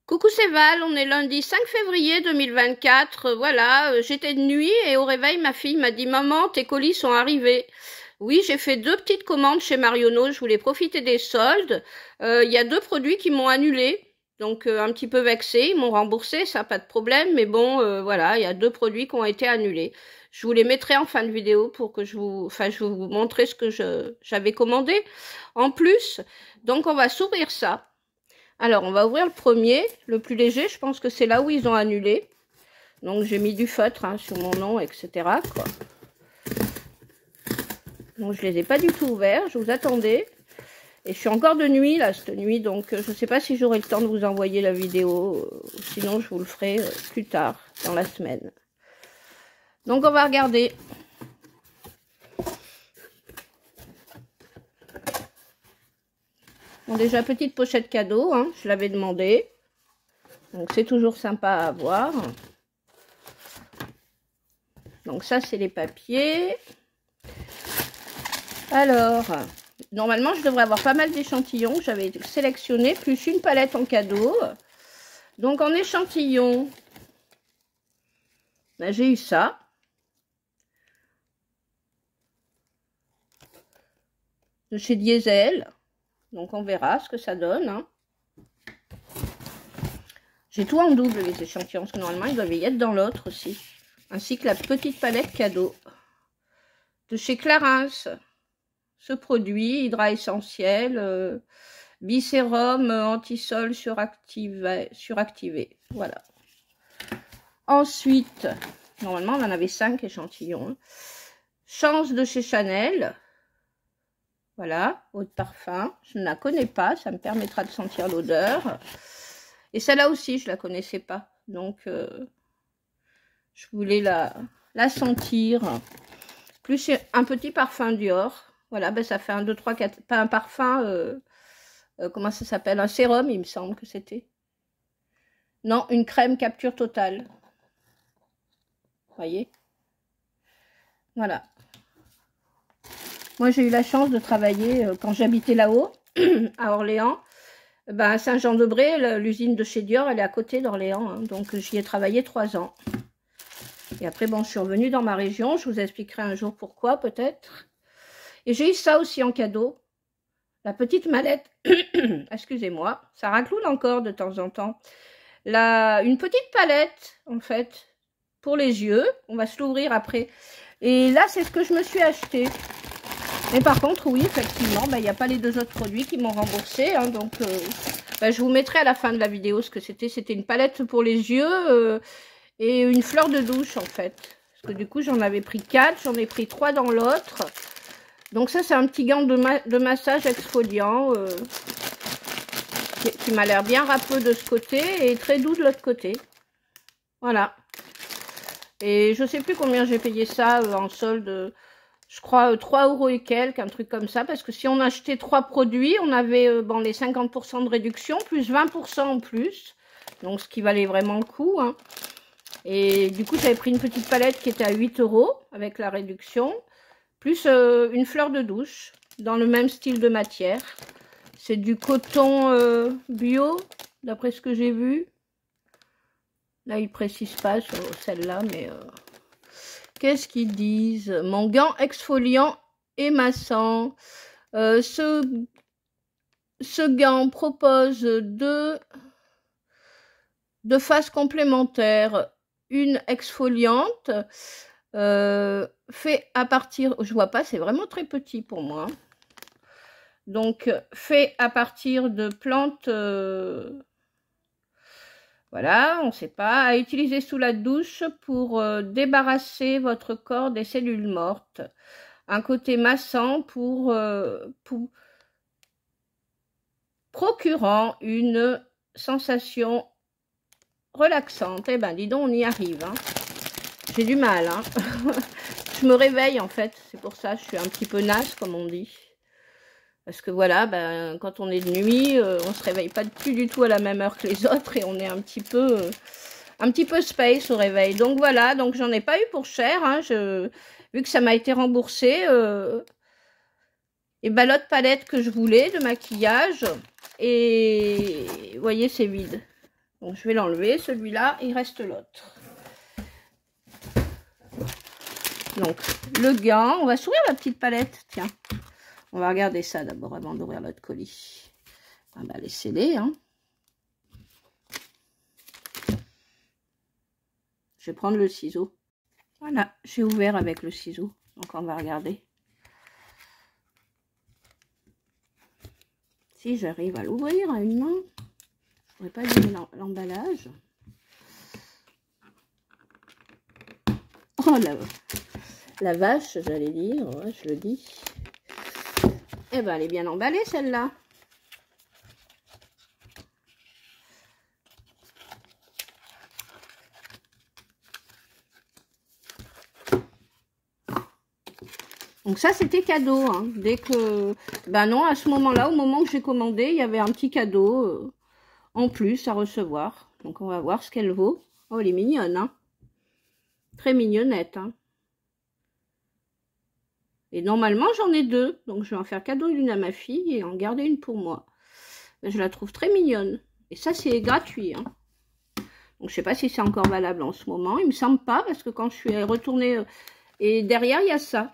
Coucou, c'est Val, on est lundi 5 février 2024, voilà, j'étais de nuit et au réveil, ma fille m'a dit « Maman, tes colis sont arrivés ». Oui, j'ai fait 2 petites commandes chez Marionneau, je voulais profiter des soldes. Il y a 2 produits qui m'ont annulé, donc un petit peu vexée, ils m'ont remboursé, ça pas de problème, mais bon, voilà, il y a 2 produits qui ont été annulés. Je vous les mettrai en fin de vidéo pour que je vais vous montrer ce que j'avais commandé en plus. Donc on va s'ouvrir ça. Alors, on va ouvrir le premier, le plus léger. Je pense que c'est là où ils ont annulé. Donc, j'ai mis du feutre hein, sur mon nom, etc. quoi. Donc, je les ai pas du tout ouverts. Je vous attendais. Et je suis encore de nuit, là, cette nuit. Donc, je ne sais pas si j'aurai le temps de vous envoyer la vidéo. Sinon, je vous le ferai plus tard, dans la semaine. Donc, on va regarder. Bon, déjà, petite pochette cadeau, hein, je l'avais demandé. Donc, c'est toujours sympa à avoir. Donc, ça, c'est les papiers. Alors, normalement, je devrais avoir pas mal d'échantillons. J'avais sélectionné, plus une palette en cadeau. Donc, en échantillon, ben, j'ai eu ça. De chez Diesel. Donc, on verra ce que ça donne. Hein. J'ai tout en double, les échantillons, parce que normalement, ils doivent y être dans l'autre aussi. Ainsi que la petite palette cadeau. De chez Clarins. Ce produit, Hydra Essentiel, Bisérum anti-sol suractivé. Voilà. Ensuite, normalement, on en avait 5 échantillons. Hein. Chance de chez Chanel. Voilà, eau de parfum. Je ne la connais pas, ça me permettra de sentir l'odeur. Et celle-là aussi, je ne la connaissais pas. Donc, je voulais la sentir. Plus un petit parfum Dior. Voilà, ben ça fait 1, 2, 3, 4... Pas un parfum, comment ça s'appelle? Un sérum, il me semble que c'était. Non, une crème capture totale. Vous voyez? Voilà. Moi, j'ai eu la chance de travailler quand j'habitais là-haut, à Orléans. Ben, à Saint-Jean-de-Bray, l'usine de chez Dior, elle est à côté d'Orléans. Hein, donc, j'y ai travaillé 3 ans. Et après, bon, je suis revenue dans ma région. Je vous expliquerai un jour pourquoi, peut-être. Et j'ai eu ça aussi en cadeau. La petite mallette. Excusez-moi. Ça racloune encore de temps en temps. Une petite palette, en fait, pour les yeux. On va se l'ouvrir après. Et là, c'est ce que je me suis acheté. Mais par contre, oui, effectivement, il n'y a pas les 2 autres produits qui m'ont remboursé. Hein, donc, je vous mettrai à la fin de la vidéo ce que c'était. C'était une palette pour les yeux et une fleur de douche, en fait. Parce que du coup, j'en avais pris 4. J'en ai pris 3 dans l'autre. Donc ça, c'est un petit gant de massage exfoliant qui m'a l'air bien râpeux de ce côté et très doux de l'autre côté. Voilà. Et je sais plus combien j'ai payé ça en solde. Je crois 3 € et quelques, un truc comme ça. Parce que si on achetait 3 produits, on avait bon, les 50% de réduction, plus 20% en plus. Donc ce qui valait vraiment le coup. Hein. Et du coup, j'avais pris une petite palette qui était à 8 € avec la réduction. Plus une fleur de douche dans le même style de matière. C'est du coton bio, d'après ce que j'ai vu. Là, ils ne précisent pas sur celle-là, mais qu'est-ce qu'ils disent? Mon gant exfoliant et massant. Ce gant propose deux faces complémentaires. Une exfoliante. Fait à partir, je vois pas, c'est vraiment très petit pour moi. Donc, fait à partir de plantes, voilà, on sait pas, à utiliser sous la douche pour débarrasser votre corps des cellules mortes. Un côté massant pour procurant une sensation relaxante. Eh ben, dis donc, on y arrive, hein. J'ai du mal, hein. Je me réveille, en fait. C'est pour ça, je suis un petit peu naze, comme on dit. Parce que voilà, ben, quand on est de nuit, on se réveille pas plus du tout à la même heure que les autres. Et on est un petit peu space au réveil. Donc voilà, donc j'en ai pas eu pour cher. Hein, vu que ça m'a été remboursé. Et ben, l'autre palette que je voulais de maquillage. Et vous voyez, c'est vide. Donc je vais l'enlever, celui-là, il reste l'autre. Donc le gant, on va s'ouvrir la petite palette, tiens. On va regarder ça d'abord avant d'ouvrir l'autre colis. Ah bah laissez-les, hein. Je vais prendre le ciseau. Voilà, j'ai ouvert avec le ciseau. Donc on va regarder. Si j'arrive à l'ouvrir à une main, je pourrais pas donner l'emballage. Oh la vache, j'allais dire, ouais, je le dis. Eh ben, elle est bien emballée celle-là. Donc ça, c'était cadeau. Hein. Dès que... Ben non, à ce moment-là, au moment que j'ai commandé, il y avait un petit cadeau en plus à recevoir. Donc on va voir ce qu'elle vaut. Oh, elle est mignonne, hein. Très mignonnette, hein. Et normalement, j'en ai deux. Donc je vais en faire cadeau d'une à ma fille et en garder une pour moi. Je la trouve très mignonne. Et ça, c'est gratuit, hein. Donc je sais pas si c'est encore valable en ce moment. Il me semble pas parce que quand je suis retournée... Et derrière, il y a ça.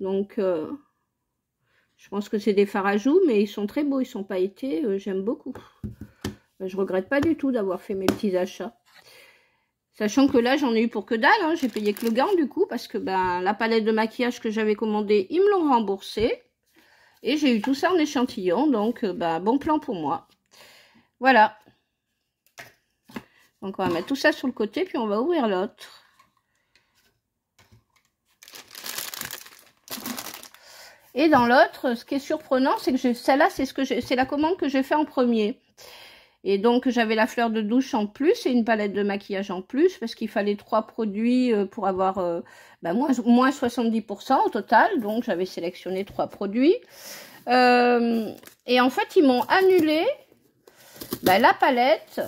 Donc, je pense que c'est des fards à joues, mais ils sont très beaux, ils sont pailletés, j'aime beaucoup. Je regrette pas du tout d'avoir fait mes petits achats. Sachant que là, j'en ai eu pour que dalle, hein. J'ai payé que le gant du coup, parce que ben, la palette de maquillage que j'avais commandée, ils me l'ont remboursé. Et j'ai eu tout ça en échantillon, donc ben, bon plan pour moi. Voilà. Donc on va mettre tout ça sur le côté, puis on va ouvrir l'autre. Et dans l'autre, ce qui est surprenant, c'est que celle-là, c'est la commande que j'ai fait en premier. Et donc, j'avais la fleur de douche en plus et une palette de maquillage en plus, parce qu'il fallait 3 produits pour avoir moins 70% au total. Donc, j'avais sélectionné 3 produits. Et en fait, ils m'ont annulé la palette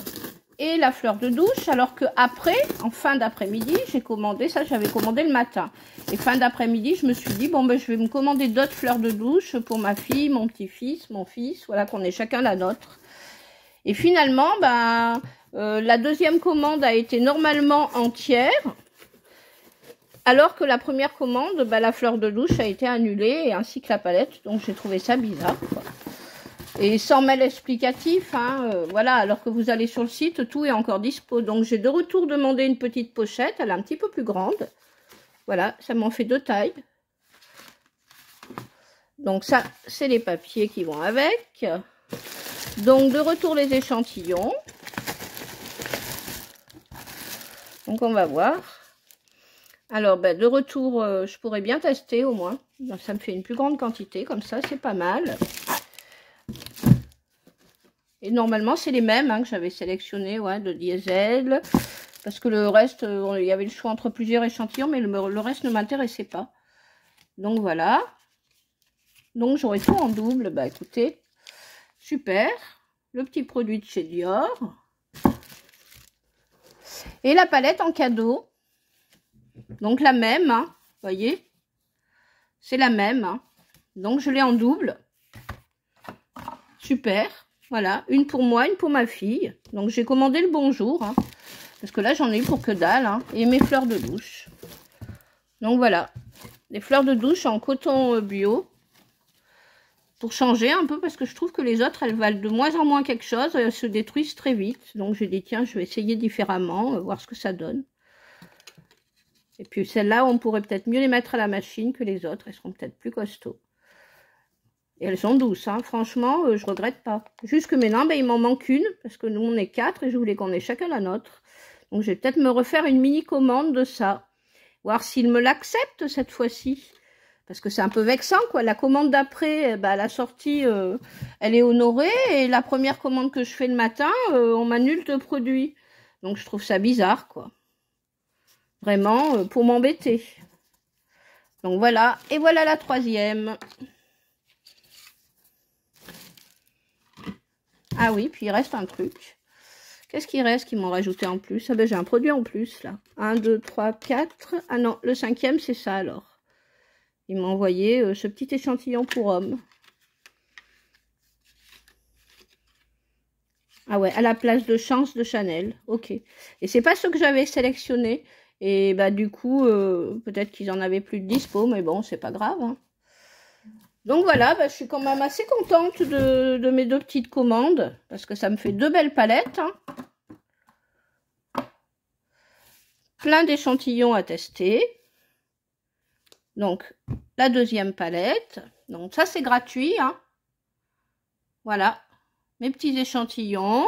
et la fleur de douche, alors que après, en fin d'après-midi, j'ai commandé ça, j'avais commandé le matin. Et fin d'après-midi, je me suis dit, bon, ben, je vais me commander d'autres fleurs de douche pour ma fille, mon petit-fils, mon fils, voilà, qu'on ait chacun la nôtre. Et finalement, ben, la deuxième commande a été normalement entière, alors que la première commande, ben, la fleur de douche a été annulée, et ainsi que la palette, donc j'ai trouvé ça bizarre, quoi. Et sans mail explicatif, hein, voilà, alors que vous allez sur le site, tout est encore dispo. Donc j'ai de retour demandé une petite pochette, elle est un petit peu plus grande. Voilà, ça m'en fait 2 tailles. Donc ça, c'est les papiers qui vont avec. Donc de retour les échantillons. Donc on va voir. Alors ben, de retour, je pourrais bien tester au moins. Donc, ça me fait une plus grande quantité, comme ça c'est pas mal. Et normalement, c'est les mêmes hein, que j'avais sélectionnés, ouais, de diesel. Parce que le reste, il y avait le choix entre plusieurs échantillons, mais le reste ne m'intéressait pas. Donc voilà. Donc j'aurai tout en double. Bah écoutez, super. Le petit produit de chez Dior. Et la palette en cadeau. Donc la même, hein, vous voyez. C'est la même. Hein. Donc je l'ai en double. Super. Voilà, une pour moi, une pour ma fille. Donc j'ai commandé le bonjour, hein, parce que là j'en ai eu pour que dalle, hein, et mes fleurs de douche. Donc voilà, les fleurs de douche en coton bio, pour changer un peu, parce que je trouve que les autres, elles valent de moins en moins quelque chose, elles se détruisent très vite. Donc j'ai dit, tiens, je vais essayer différemment, voir ce que ça donne. Et puis celles-là, on pourrait peut-être mieux les mettre à la machine que les autres, elles seront peut-être plus costauds. Et elles sont douces, hein. Franchement, je regrette pas. Juste que maintenant, ben, il m'en manque une, parce que nous, on est 4 et je voulais qu'on ait chacun la nôtre. Donc, je vais peut-être me refaire une mini-commande de ça. Voir s'il me l'accepte cette fois-ci. Parce que c'est un peu vexant, quoi. La commande d'après, ben, la sortie, elle est honorée. Et la première commande que je fais le matin, on m'annule de produit. Donc, je trouve ça bizarre, quoi. Vraiment, pour m'embêter. Donc, voilà. Et voilà la troisième. Ah oui, puis il reste un truc. Qu'est-ce qu'il reste qu'ils m'ont rajouté en plus? Ah ben j'ai un produit en plus là. 1, 2, 3, 4. Ah non, le 5e c'est ça alors. Ils m'ont envoyé ce petit échantillon pour homme. Ah ouais, à la place de Chance de Chanel. Ok. Et c'est pas ce que j'avais sélectionné. Et bah du coup, peut-être qu'ils en avaient plus de dispo, mais bon, c'est pas grave, hein. Donc voilà, bah, je suis quand même assez contente de mes deux petites commandes, parce que ça me fait deux belles palettes, hein. Plein d'échantillons à tester. Donc, la deuxième palette. Donc ça, c'est gratuit, hein. Voilà, mes petits échantillons.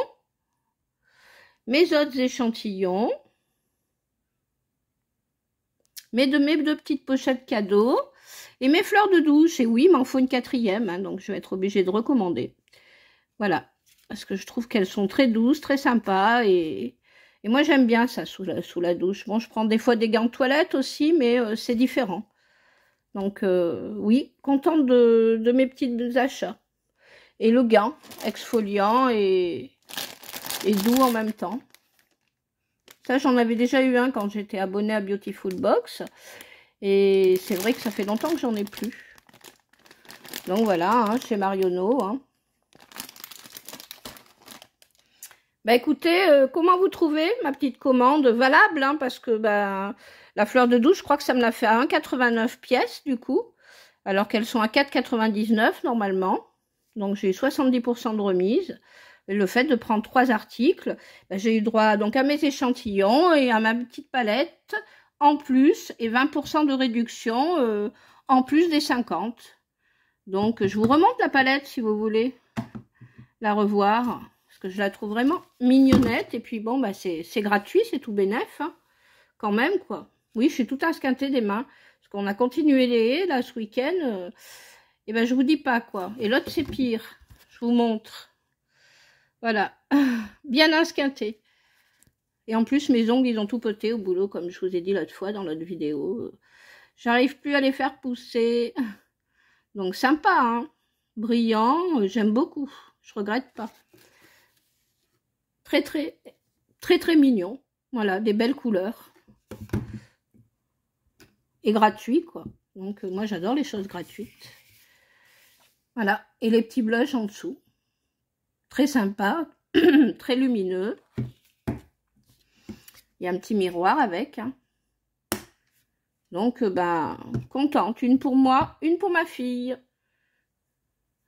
Mes autres échantillons. Mes deux petites pochettes cadeaux. Et mes fleurs de douche. Et oui, il m'en faut une quatrième, hein, donc je vais être obligée de recommander. Voilà, parce que je trouve qu'elles sont très douces, très sympas. Et moi, j'aime bien ça sous la douche. Bon, je prends des fois des gants de toilette aussi, mais c'est différent. Donc, oui, contente de mes petits achats. Et le gant exfoliant et doux en même temps. Ça, j'en avais déjà eu un quand j'étais abonnée à Beautiful Box. Et c'est vrai que ça fait longtemps que j'en ai plus. Donc voilà, hein, chez Marionneau. Hein. Bah écoutez, comment vous trouvez ma petite commande valable, hein, parce que bah, la fleur de douche, je crois que ça me l'a fait à 1,89 pièces du coup. Alors qu'elles sont à 4,99 normalement. Donc j'ai eu 70% de remise. Et le fait de prendre 3 articles, bah, j'ai eu droit donc à mes échantillons et à ma petite palette en plus et 20% de réduction en plus des 50. Donc je vous remonte la palette si vous voulez la revoir. Parce que je la trouve vraiment mignonnette. Et puis bon, bah c'est gratuit, c'est tout bénef. Hein, quand même quoi. Oui, je suis tout esquintée des mains. Parce qu'on a continué les haies là ce week-end. Et ben je vous dis pas quoi. Et l'autre c'est pire. Je vous montre. Voilà. Bien esquinté. Et en plus mes ongles ils ont tout poté au boulot comme je vous ai dit l'autre fois dans l'autre vidéo. J'arrive plus à les faire pousser. Donc sympa hein. Brillant. J'aime beaucoup. Je regrette pas. Très très très très mignon. Voilà. Des belles couleurs. Et gratuit quoi. Donc moi j'adore les choses gratuites. Voilà, et les petits blushs en dessous. Très sympa, très lumineux. Il y a un petit miroir avec. Hein. Donc, ben, contente. Une pour moi, une pour ma fille.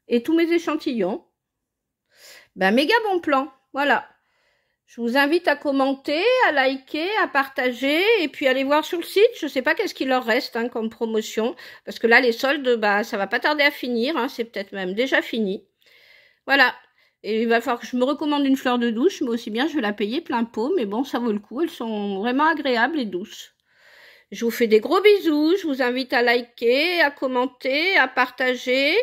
Et tous mes échantillons. Ben, méga bon plan. Voilà. Je vous invite à commenter, à liker, à partager. Et puis, aller voir sur le site. Je ne sais pas qu'est-ce qu'il leur reste hein, comme promotion. Parce que là, les soldes, bah, ça va pas tarder à finir. Hein, c'est peut-être même déjà fini. Voilà. Et il va falloir que je me recommande une fleur de douche, mais aussi bien je vais la payer plein pot, mais bon, ça vaut le coup, elles sont vraiment agréables et douces. Je vous fais des gros bisous, je vous invite à liker, à commenter, à partager,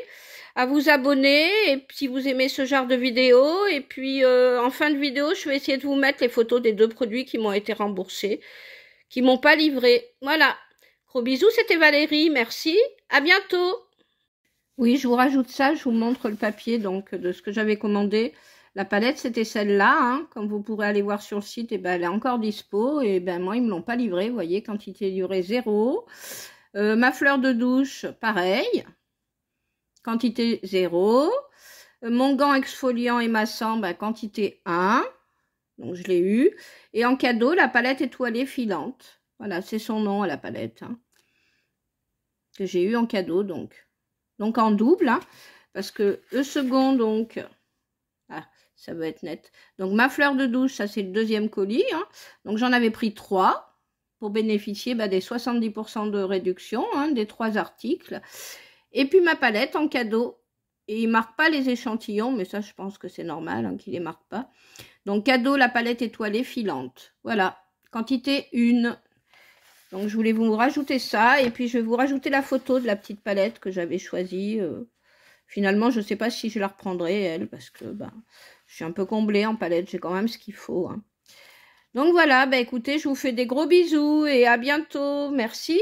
à vous abonner, et si vous aimez ce genre de vidéo, et puis en fin de vidéo, je vais essayer de vous mettre les photos des deux produits qui m'ont été remboursés, qui m'ont pas livré. Voilà, gros bisous, c'était Valérie, merci, à bientôt. Oui, je vous rajoute ça, je vous montre le papier donc de ce que j'avais commandé. La palette, c'était celle-là, hein, comme vous pourrez aller voir sur le site, et ben, elle est encore dispo. Et ben moi, ils me l'ont pas livré, vous voyez, quantité livrée 0. Ma fleur de douche, pareil, quantité 0. Mon gant exfoliant et massant, ben, quantité 1. Donc, je l'ai eu. Et en cadeau, la palette étoilée filante. Voilà, c'est son nom à la palette. Hein, que j'ai eu en cadeau, donc en double, hein, parce que le second, donc, ah, ça va être net. Donc, ma fleur de douche, ça, c'est le deuxième colis. Hein, donc, j'en avais pris 3 pour bénéficier bah, des 70% de réduction, hein, des 3 articles. Et puis, ma palette en cadeau. Et il ne marque pas les échantillons, mais ça, je pense que c'est normal hein, qu'il ne les marque pas. Donc, cadeau, la palette étoilée filante. Voilà, quantité 1. Donc, je voulais vous rajouter ça. Et puis, je vais vous rajouter la photo de la petite palette que j'avais choisie. Finalement, je ne sais pas si je la reprendrai, elle, parce que bah, je suis un peu comblée en palette. J'ai quand même ce qu'il faut. Hein. Donc, voilà. Bah, écoutez, je vous fais des gros bisous et à bientôt. Merci.